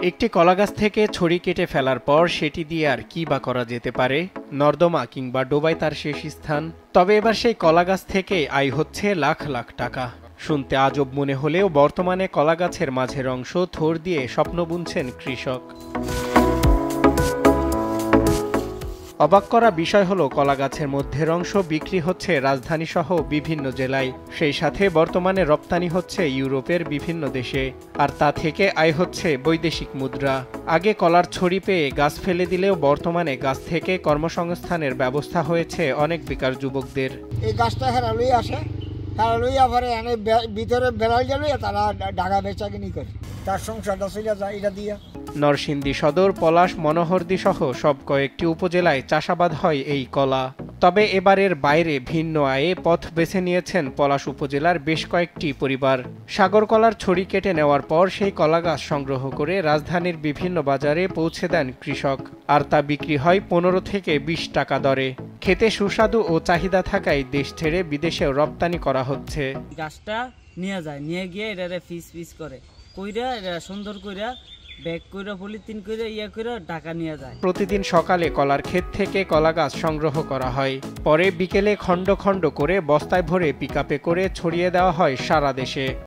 একটি কলাগাছ থেকে ছড়ি কেটে ফেলার পর সেটি দিয়ে আর কি বা করা যেতে পারে? নর্দমা কিংবা ডোবায় তার শেষ স্থান। তবে এবার সেই কলাগাছ থেকে আয় হচ্ছে লাখ লাখ টাকা। শুনতে আজব মনে হলেও বর্তমানে কলাগাছের মাঝের অংশ থোড় দিয়ে স্বপ্ন বুনছেন কৃষক। অবাক করা বিষয় হলো কলাগাছের মধ্যের অংশ বিক্রি হচ্ছে রাজধানীসহ বিভিন্ন জেলায়। সেই সাথে বর্তমানে রপ্তানি হচ্ছে ইউরোপের বিভিন্ন দেশে। আর তা থেকে আয় হচ্ছে বৈদেশিক মুদ্রা। আগে কলার ছড়ি পেয়ে গাছ ফেলে দিলেও বর্তমানে গাছ থেকে কর্মসংস্থানের ব্যবস্থা হয়েছে অনেক বেকার যুবকদের। এই গাছটা হেরালুই আসে, হেরালুই আবার এনে ভিতরে বেড়াই গেলে তারা ঢাকা বেচাকিনি করে, তার সংসারটা চলে যায় এটা দিয়া। নরসিংদী সদর, পলাশ, মনোহরদী সহ সব কয়েকটি উপজেলায় চাষাবাদ হয় এই কলা। তবে এবারের বাইরে ভিন্ন আয়ে পথ বেছে নিয়েছেন পলাশ উপজেলার বেশ কয়েকটি পরিবার। সাগর কলার ছড়ি কেটে নেওয়ার পর সেই কলাগাছ সংগ্রহ করে রাজধানীর বিভিন্ন বাজারে পৌঁছে দেন কৃষক। আর তা বিক্রি হয় 15 থেকে 20 টাকা দরে। খেতে সুস্বাদু ও চাহিদা থাকায় দেশ ছেড়ে বিদেশেও রপ্তানি করা হচ্ছে। গাছটা নিয়ে যায়, নিয়ে গিয়ে এটারে পিস করে কইরা এটা সুন্দর কইরা ব্যাগ কইরা পলিথিন কইরা কইরা ঢাকা নিয়ে যায়। প্রতিদিন সকালে কলার ক্ষেত থেকে কলা গাছ সংগ্রহ করা হয়, পরে বিকেলে খণ্ড খণ্ড করে বস্তায় ভরে পিকআপে করে ছড়িয়ে দেওয়া হয় সারা দেশে।